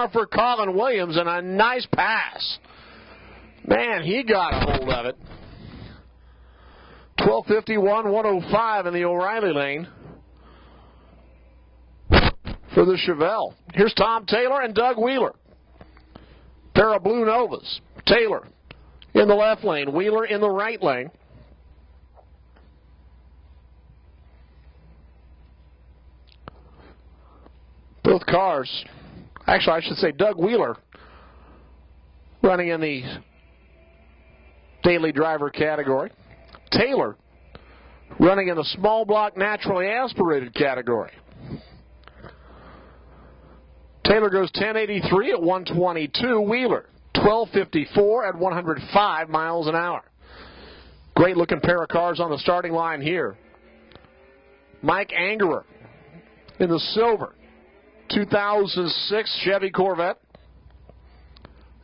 car for Colin Williams and a nice pass. Man, he got a hold of it. 12:51, 105 in the O'Reilly lane for the Chevelle. Here's Tom Taylor and Doug Wheeler. Pair of blue Novas. Taylor in the left lane, Wheeler in the right lane. Both cars, actually I should say Doug Wheeler running in the daily driver category. Taylor running in the small block naturally aspirated category. Taylor goes 1083 at 122. Wheeler 1254 at 105 miles an hour. Great looking pair of cars on the starting line here. Mike Angerer in the silver 2006 Chevy Corvette.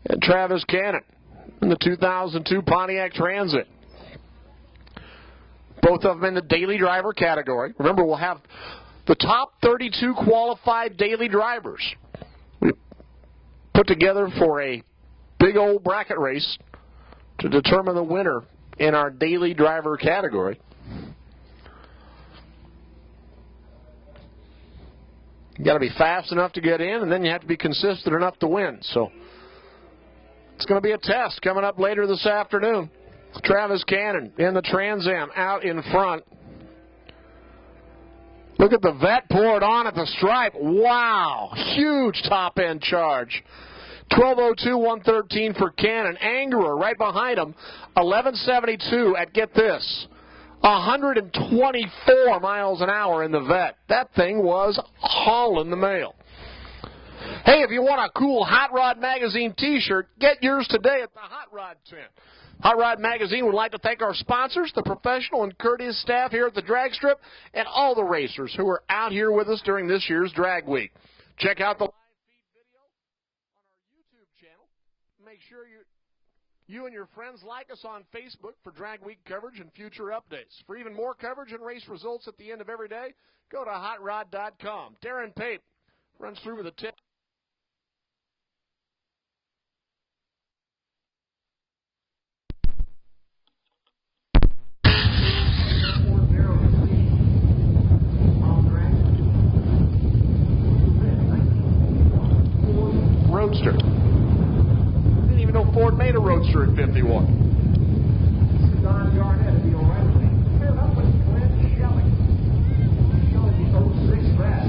And Travis Cannon in the 2002 Pontiac Transit. Both of them in the daily driver category. Remember, we'll have the top 32 qualified daily drivers we put together for a big old bracket race to determine the winner in our daily driver category. You got to be fast enough to get in, and then you have to be consistent enough to win. So it's going to be a test coming up later this afternoon. Travis Cannon in the TransAm out in front. Look at the vet pour it on at the stripe. Wow, huge top-end charge. 12:02, 113 for Cannon. Angerer right behind him, 1172 at, get this, 124 miles an hour in the vet. That thing was hauling the mail. Hey, if you want a cool Hot Rod Magazine t-shirt, get yours today at the Hot Rod tent. Hot Rod Magazine would like to thank our sponsors, the professional and courteous staff here at the drag strip, and all the racers who are out here with us during this year's drag week. Check out the live feed video on our YouTube channel. Make sure you and your friends like us on Facebook for drag week coverage and future updates. For even more coverage and race results at the end of every day, go to hotrod.com. Darren Pape runs through with a tip. Roadster. Didn't even know Ford made a Roadster at 51. Don Garnett of the O'Reilly. Paired up with Glenn Shelley. Shelley, the 06 grad.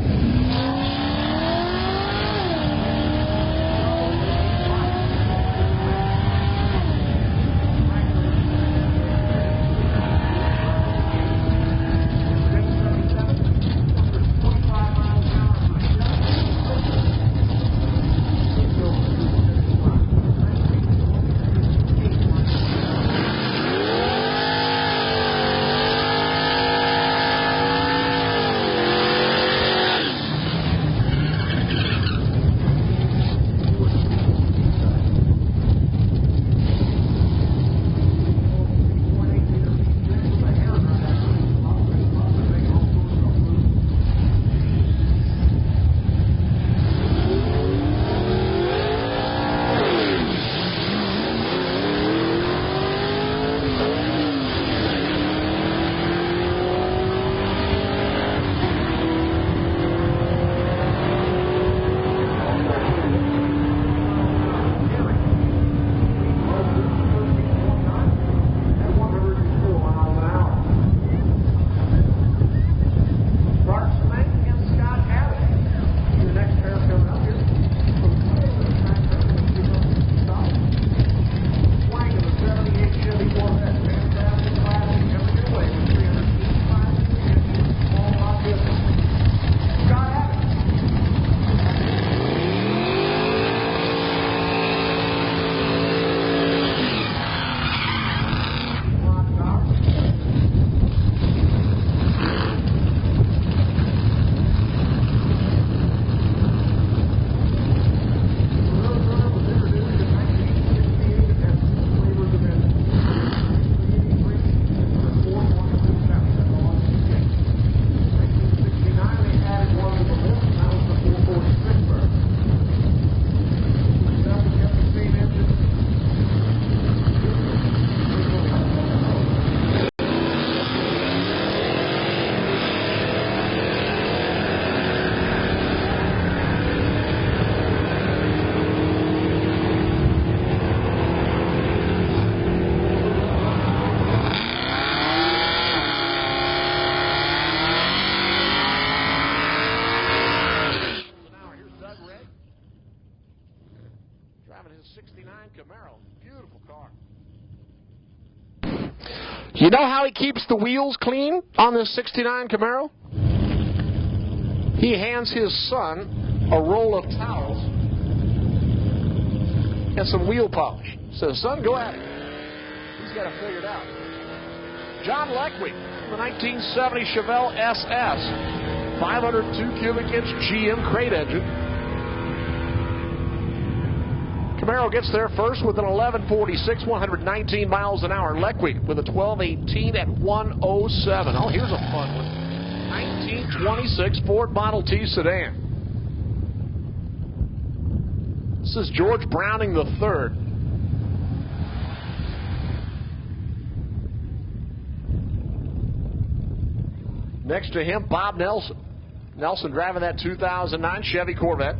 Camaro. Beautiful car. You know how he keeps the wheels clean on this 69 Camaro? He hands his son a roll of towels and some wheel polish. Says, son, go at it. He's got it figured out. John Leckwig, the 1970 Chevelle SS, 502 cubic inch GM crate engine. Camaro gets there first with an 1146, 119 miles an hour. Leckwig with a 1218 at 107. Oh, here's a fun one. 1926 Ford Model T sedan. This is George Browning III. Next to him, Bob Nelson. Nelson driving that 2009 Chevy Corvette.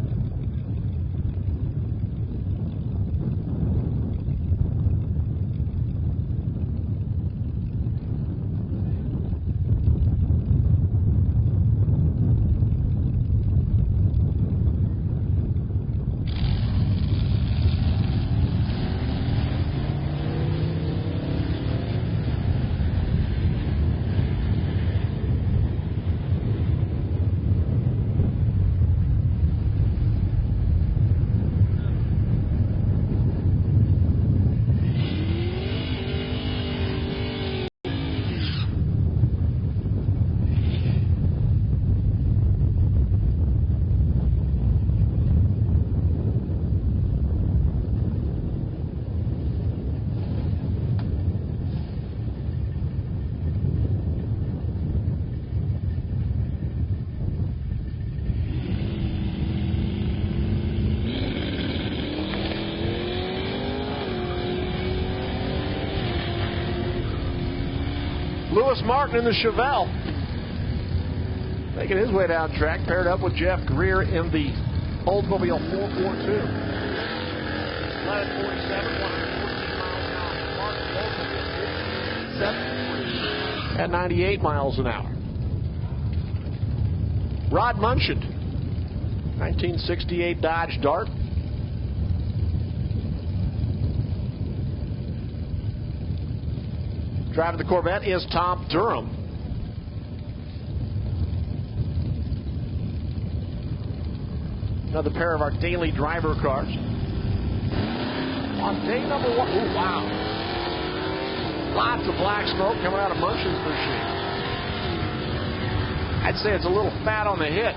Lewis Martin in the Chevelle, making his way down track, paired up with Jeff Greer in the Oldsmobile 442. 1147, 114 miles an hour. Martin Oldsmobile 73 at 98 miles an hour. Rod Munchen, 1968 Dodge Dart. Driving the Corvette is Tom Durham. Another pair of our daily driver cars. On day number one, oh wow. Lots of black smoke coming out of Munchen's machine. I'd say it's a little fat on the hit.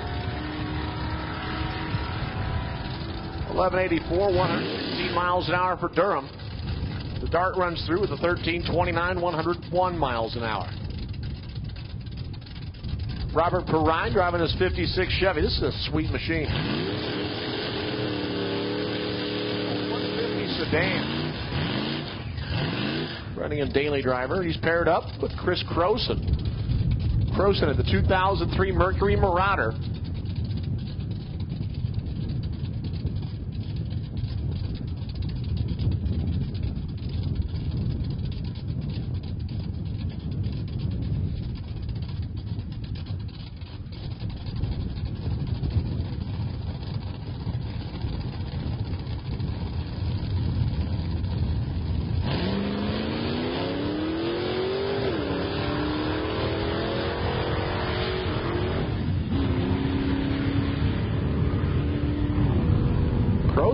1184, 116 miles an hour for Durham. The Dart runs through with a 1329, 101 miles an hour. Robert Perrine driving his 56 Chevy. This is a sweet machine. 150 sedan. Running in daily driver. He's paired up with Chris Croson. Croson at the 2003 Mercury Marauder.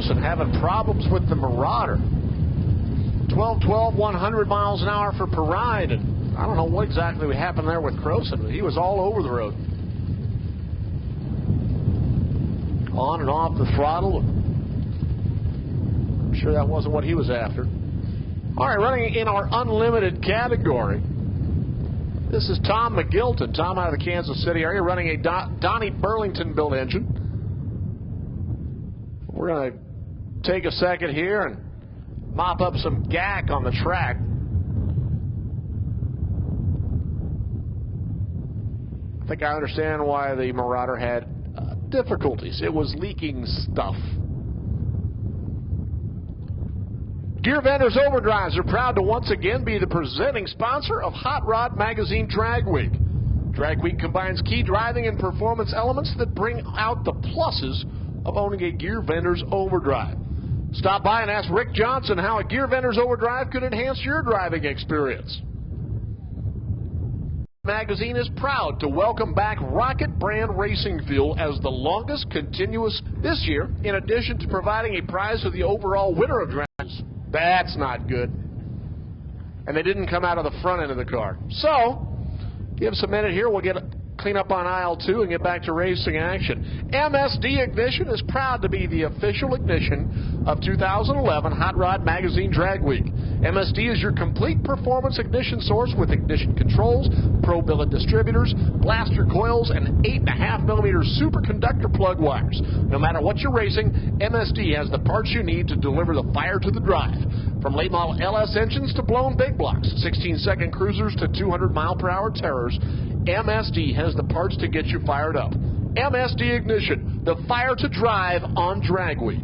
And having problems with the Marauder. 1212, 100 miles an hour for Perrine, and I don't know what exactly happened there with Croson, but he was all over the road. On and off the throttle. I'm sure that wasn't what he was after. All right, running in our unlimited category. This is Tom McGilton. Tom out of the Kansas City area, running a Donnie Burlington built engine. We're going to take a second here and mop up some gack on the track. I think I understand why the Marauder had difficulties. It was leaking stuff. Gear Vendors Overdrives are proud to once again be the presenting sponsor of Hot Rod Magazine Drag Week. Drag Week combines key driving and performance elements that bring out the pluses of owning a Gear Vendors Overdrive. Stop by and ask Rick Johnson how a Gear Vendors Overdrive could enhance your driving experience. Magazine is proud to welcome back Rocket Brand Racing Fuel as the longest continuous this year, in addition to providing a prize for the overall winner of drivers. That's not good. And they didn't come out of the front end of the car. So, give us a minute here. We'll clean up on aisle 2 and get back to racing action. MSD Ignition is proud to be the official ignition of 2011 Hot Rod Magazine Drag Week. MSD is your complete performance ignition source with ignition controls, pro billet distributors, blaster coils, and 8.5mm superconductor plug wires. No matter what you're racing, MSD has the parts you need to deliver the fire to the drive. From late model LS engines to blown big blocks, 16-second cruisers to 200-mile-per-hour terrors, MSD has the parts to get you fired up. MSD Ignition, the fire to drive on Drag Week.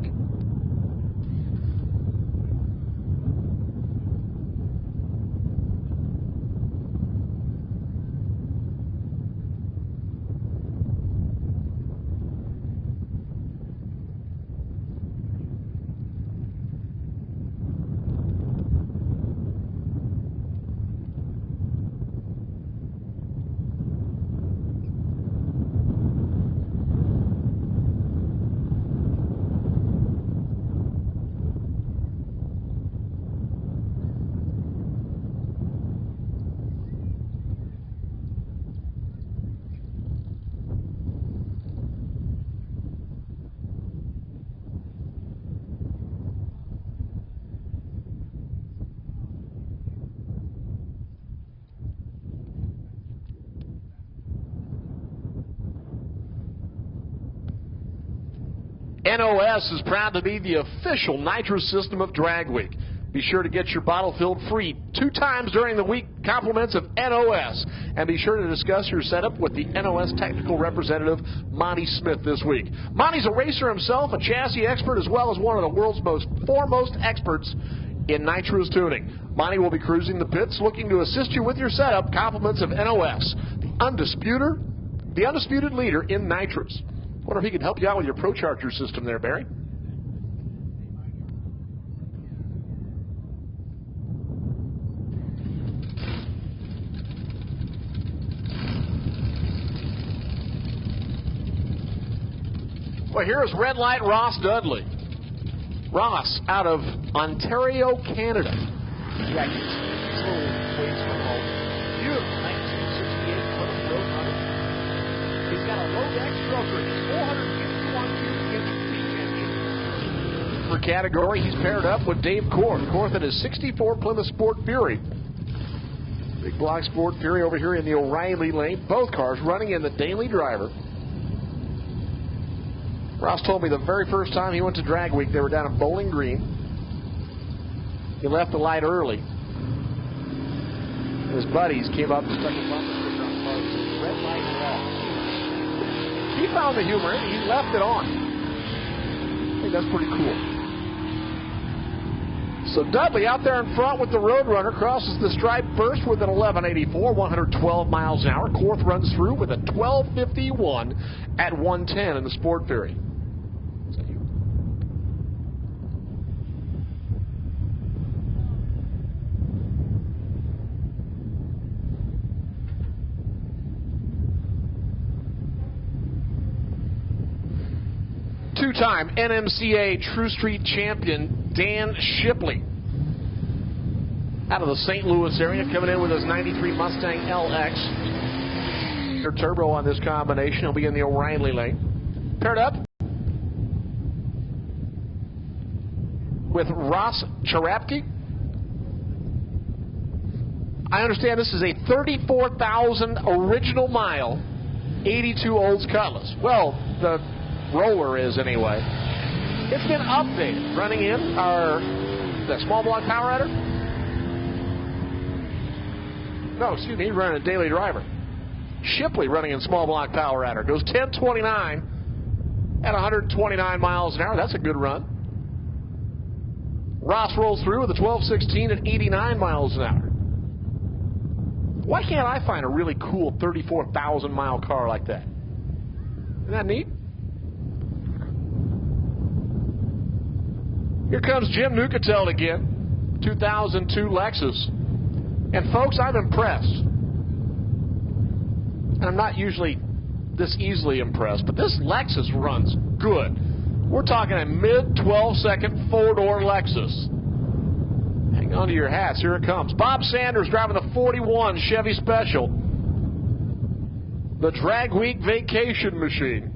NOS is proud to be the official Nitrous system of Drag Week. Be sure to get your bottle filled free 2 times during the week, compliments of NOS. And be sure to discuss your setup with the NOS technical representative, Monty Smith, this week. Monty's a racer himself, a chassis expert, as well as one of the world's foremost experts in nitrous tuning. Monty will be cruising the pits looking to assist you with your setup, compliments of NOS, the undisputed leader in nitrous. Wonder if he can help you out with your ProCharger system there, Barry. Well, here is Red Light Ross Dudley. Ross out of Ontario, Canada. Yeah, he's a little ways from home. Beautiful 1968 Plymouth Roadrunner. He's got a low deck stroker. It's 451 cubic inch peak engine. For category, he's paired up with Dave Korth. Korth in his 64 Plymouth Sport Fury. Big block Sport Fury over here in the O'Reilly lane. Both cars running in the daily driver. Ross told me the very first time he went to Drag Week, they were down at Bowling Green. He left the light early. And his buddies came up and stuck a bumper sticker on cars. Red Light Ross. He found the humor. He left it on. I think that's pretty cool. So Dudley out there in front with the Roadrunner crosses the stripe first with an 1184, 112 miles an hour. Korth runs through with a 1251 at 110 in the Sport Fury. Two-time NMCA True Street champion Dan Shipley out of the St. Louis area, coming in with his 93 Mustang LX. Turbo on this combination. He'll be in the O'Reilly lane. Paired up with Ross Charapke. I understand this is a 34,000 original mile 82 Olds Cutlass. Well, the roller is anyway. It's been updated. Running in our small block power adder. No, excuse me, he's running a daily driver. Shipley running in small block power adder. Goes 1029 at 129 miles an hour. That's a good run. Ross rolls through with a 1216 at 89 miles an hour. Why can't I find a really cool 34,000 mile car like that? Isn't that neat? Here comes Jim Nucatel again, 2002 Lexus. And folks, I'm impressed. And I'm not usually this easily impressed, but this Lexus runs good. We're talking a mid 12-second four-door Lexus. Hang on to your hats. Here it comes. Bob Sanders driving the 41 Chevy Special. The Drag Week Vacation Machine.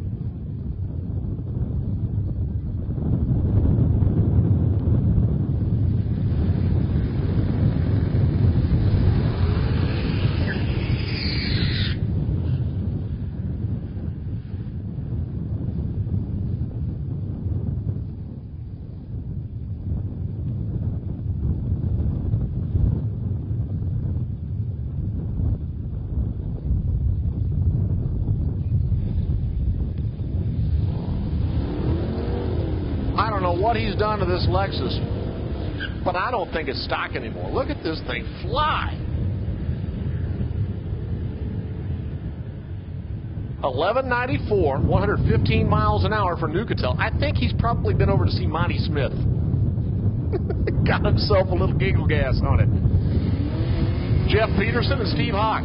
I don't know what he's done to this Lexus, but I don't think it's stock anymore. Look at this thing fly. 1194, 115 miles an hour for Nucatel. I think he's probably been over to see Monty Smith. Got himself a little giggle gas on it. Jeff Peterson and Steve Hawk.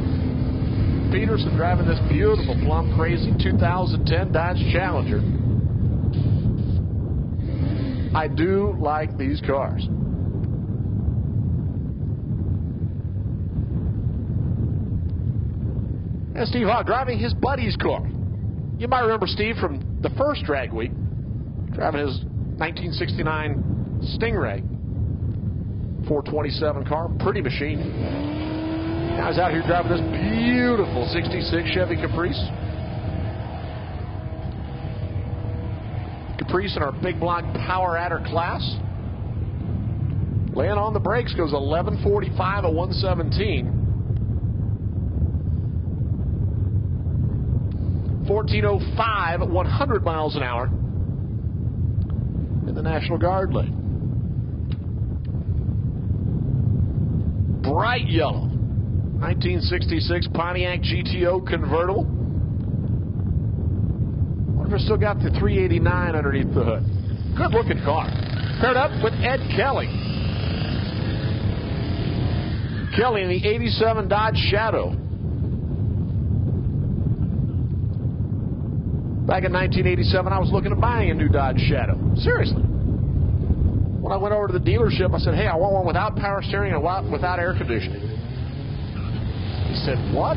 Peterson driving this beautiful plum crazy 2010 Dodge Challenger. I do like these cars. And Steve Hawk driving his buddy's car. You might remember Steve from the first drag week, driving his 1969 Stingray 427 car, pretty machine. Now he's out here driving this beautiful 66 Chevy Caprice. Caprice in our big block power adder class. Laying on the brakes goes 1145 at 117. 1405 at 100 miles an hour in the National Guard lane. Bright yellow 1966 Pontiac GTO convertible. Wonder if it's still got the 389 underneath the hood. Good looking car. Paired up with Ed Kelly. Kelly in the 87 Dodge Shadow. Back in 1987, I was looking at buying a new Dodge Shadow. Seriously. When I went over to the dealership, I said, hey, I want one without power steering and without air conditioning. He said, what?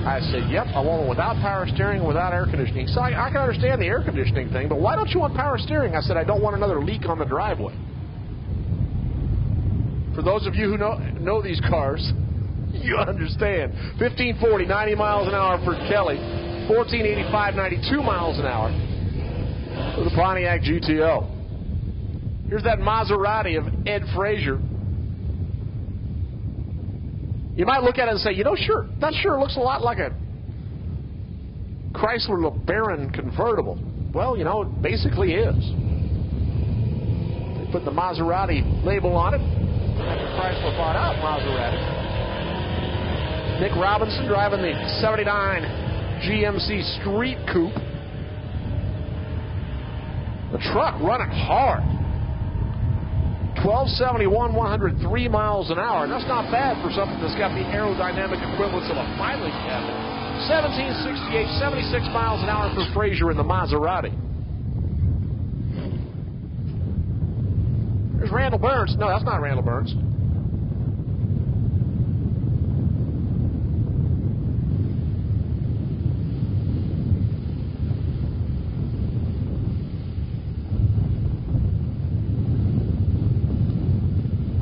I said, yep, I want one without power steering and without air conditioning. So I can understand the air conditioning thing, but why don't you want power steering? I said, I don't want another leak on the driveway. For those of you who know these cars, you understand. 1540, 90 miles an hour for Kelly. 1485, 92 miles an hour for the Pontiac GTO. Here's that Maserati of Ed Frazier. You might look at it and say, you know, that sure looks a lot like a Chrysler LeBaron convertible. Well, you know, it basically is. They put the Maserati label on it after Chrysler bought out Maserati. Nick Robinson driving the 79 GMC Street Coupe. The truck running hard. 1271, 103 miles an hour. And that's not bad for something that's got the aerodynamic equivalence of a filing cabinet. 1768, 76 miles an hour for Frazier in the Maserati. There's Randall Burns. No, that's not Randall Burns.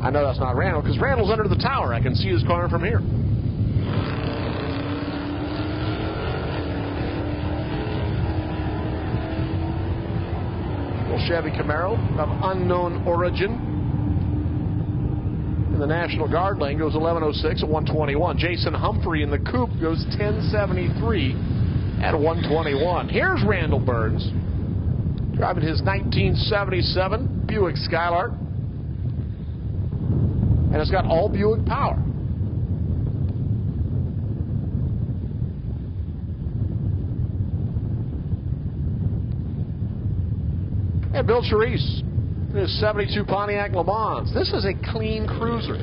I know that's not Randall because Randall's under the tower. I can see his car from here. Little Chevy Camaro of unknown origin. In the National Guard lane goes 1106 at 121. Jason Humphrey in the coupe goes 1073 at 121. Here's Randall Burns driving his 1977 Buick Skylark. And it's got all Buick power. And Bill Charisse This 72 Pontiac Le Mans. This is a clean cruiser.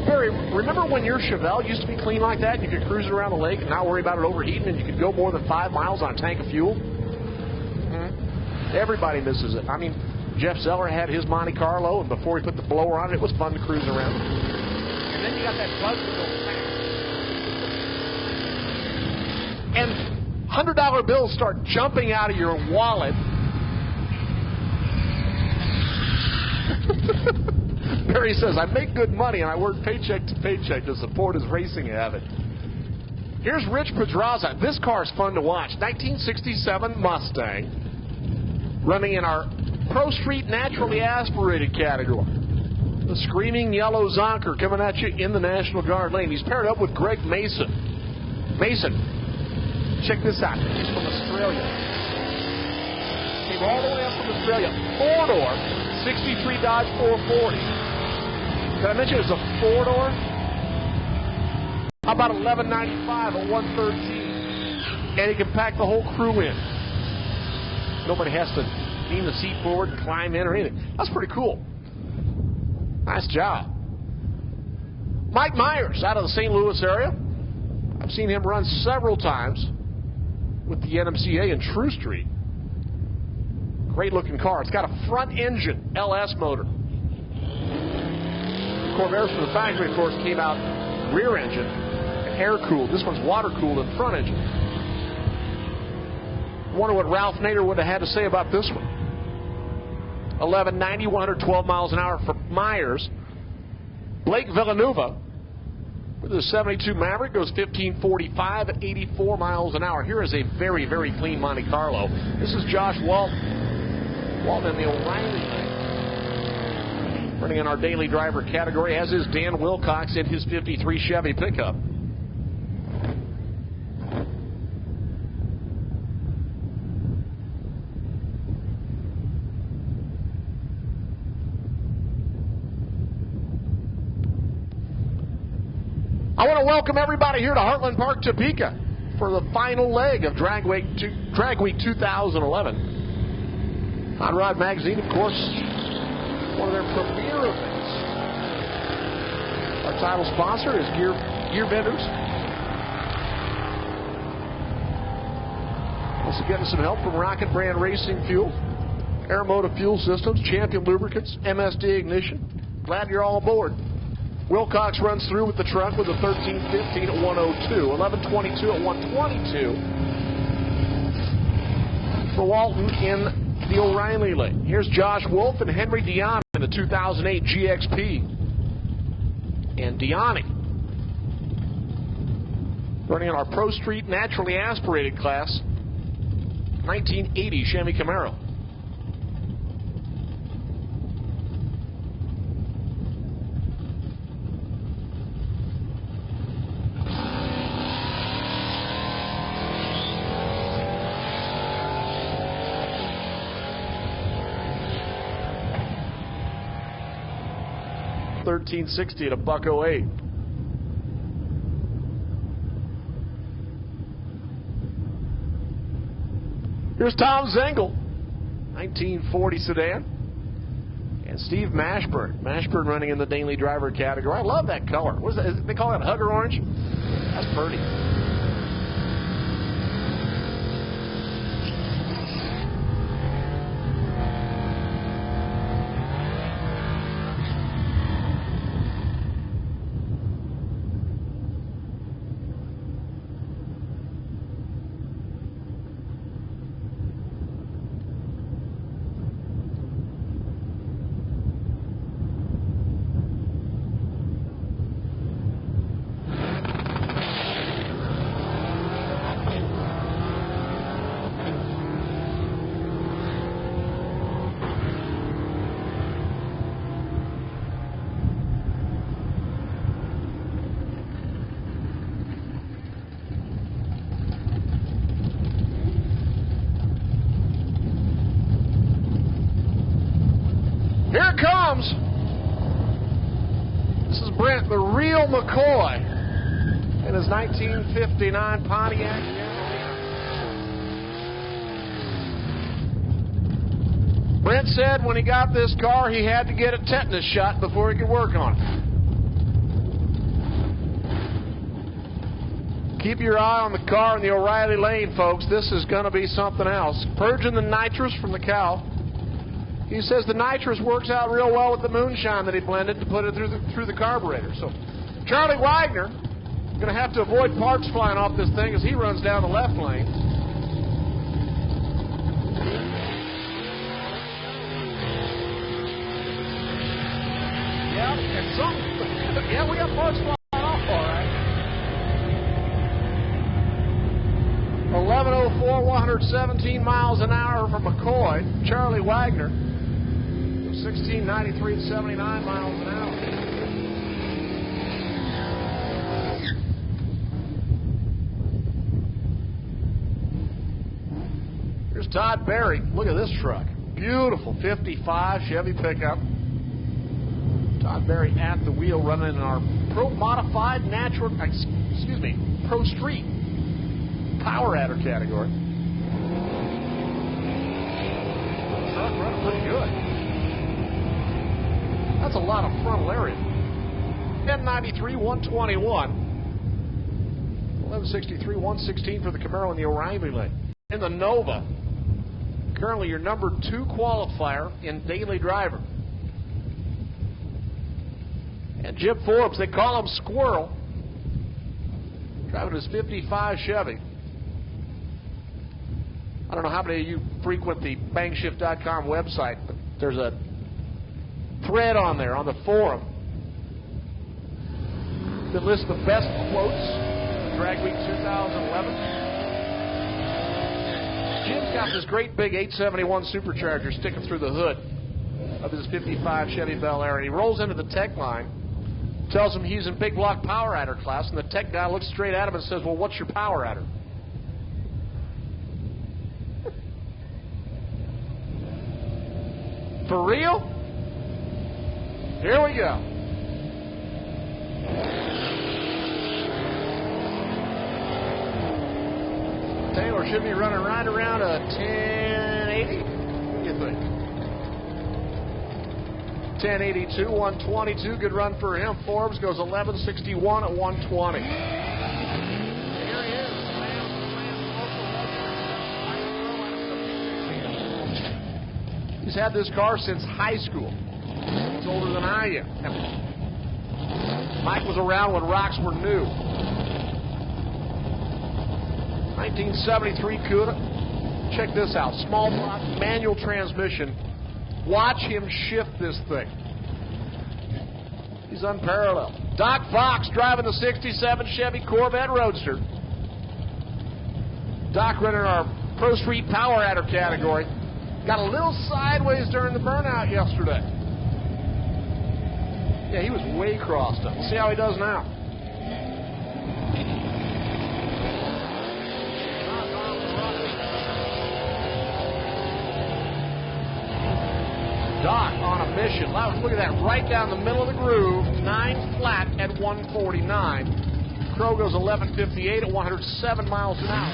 Harry, remember when your Chevelle used to be clean like that? You could cruise it around the lake and not worry about it overheating, and you could go more than 5 miles on a tank of fuel? Everybody misses it. I mean, Jeff Zeller had his Monte Carlo, and before he put the blower on it, it was fun to cruise around. And then you got that buzz that goes fast. And $100 bills start jumping out of your wallet. Barry says, I make good money and I work paycheck to paycheck to support his racing habit. Here's Rich Pedraza. This car is fun to watch. 1967 Mustang, running in our Pro Street naturally aspirated category. The screaming yellow Zonker coming at you in the National Guard lane. He's paired up with Greg Mason. Mason, check this out. He's from Australia. Came all the way up from Australia. 4-door, 63 Dodge 440. Did I mention it's a 4-door? How about $11.95 at 113? And he can pack the whole crew in. Nobody has to lean the seat forward and climb in or anything. That's pretty cool. Nice job. Mike Myers out of the St. Louis area. I've seen him run several times with the NMCA in True Street. Great looking car. It's got a front engine LS motor. The Corvairs from the factory, of course, came out rear engine and air cooled. This one's water cooled in front engine. I wonder what Ralph Nader would have had to say about this one. 1190, 112 miles an hour for Myers. Blake Villanueva with the 72 Maverick goes 1545 at 84 miles an hour. Here is a very, very clean Monte Carlo. This is Josh Walton. Walton in the O'Reilly thing. Running in our daily driver category, as is Dan Wilcox in his 53 Chevy pickup. I want to welcome everybody here to Heartland Park, Topeka for the final leg of Drag Week 2011. Hot Rod Magazine, of course, one of their premier events. Our title sponsor is Gear Vendors. Also getting some help from Rocket Brand Racing Fuel, Aeromotive Fuel Systems, Champion Lubricants, MSD Ignition. Glad you're all aboard. Wilcox runs through with the truck with a 1315 at 102, 1122 at 122 for Walton in the O'Reilly lane. Here's Josh Wolf and Henry Diani in the 2008 GXP and Diani running in our Pro Street naturally aspirated class, 1980 Chevy Camaro. $13.60 at a $1.08. Here's Tom Zengel, 1940 sedan, and Steve Mashburn. Mashburn running in the daily driver category. I love that color. What is that? They call that hugger orange. That's pretty. Here it comes. This is Brent, the real McCoy, in his 1959 Pontiac. Brent said when he got this car, he had to get a tetanus shot before he could work on it. Keep your eye on the car in the O'Reilly lane, folks. This is going to be something else. Purging the nitrous from the cow. He says the nitrous works out real well with the moonshine that he blended to put it through the carburetor. So Charlie Wagner going to have to avoid parts flying off this thing as he runs down the left lane. Yeah, we got parts flying off all right. 11:04, 117 miles an hour from McCoy. Charlie Wagner, 1693 at 79 miles an hour. Here's Todd Berry. Look at this truck. Beautiful 55 Chevy pickup. Todd Berry at the wheel running in our Pro Modified Pro Street Power Adder category. Truck running pretty good. That's a lot of frontal area. 1093, 121. 1163, 116 for the Camaro in the O'Reilly lane. In the Nova, currently your number 2 qualifier in daily driver. And Jim Forbes, they call him Squirrel, driving his 55 Chevy. I don't know how many of you frequent the bangshift.com website, but there's a thread on there on the forum that lists the best quotes for Drag Week 2011. Jim's got this great big 871 Supercharger sticking through the hood of his 55 Chevy Bel Air, and he rolls into the tech line, tells him he's in big block power adder class, and the tech guy looks straight at him and says, well, what's your power adder? For real? Here we go. Taylor should be running right around a 1080. What do you think? 1082, 122. Good run for him. Forbes goes 1161 at 120. Here he is. He's had this car since high school. He's older than I am. Mike was around when rocks were new. 1973 Cuda. Check this out. Small block, manual transmission. Watch him shift this thing. He's unparalleled. Doc Fox driving the 67 Chevy Corvette Roadster. Doc running our Pro Street Power Adder category. Got a little sideways during the burnout yesterday. Yeah, he was way crossed up. See how he does now. Doc on a mission. Look at that. Right down the middle of the groove. 9 flat at 149. Crow goes 1158 at 107 miles an hour.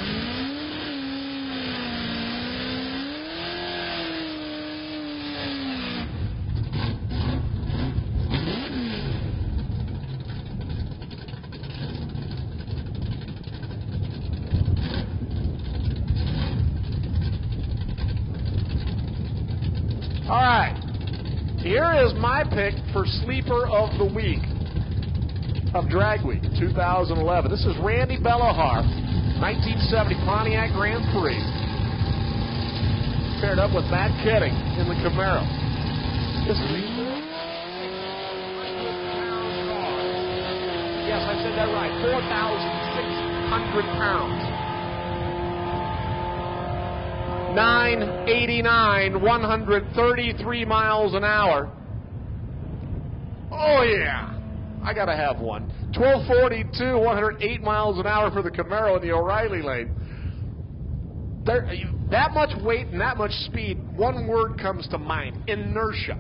All right, here is my pick for Sleeper of the Week of Drag Week 2011. This is Randy Bellahar, 1970 Pontiac Grand Prix, paired up with Matt Ketting in the Camaro. This is yes, I said that right, 4,600 pounds. 989, 133 miles an hour. Oh, yeah. I got to have one. 1242, 108 miles an hour for the Camaro in the O'Reilly lane. That much weight and that much speed, one word comes to mind: inertia.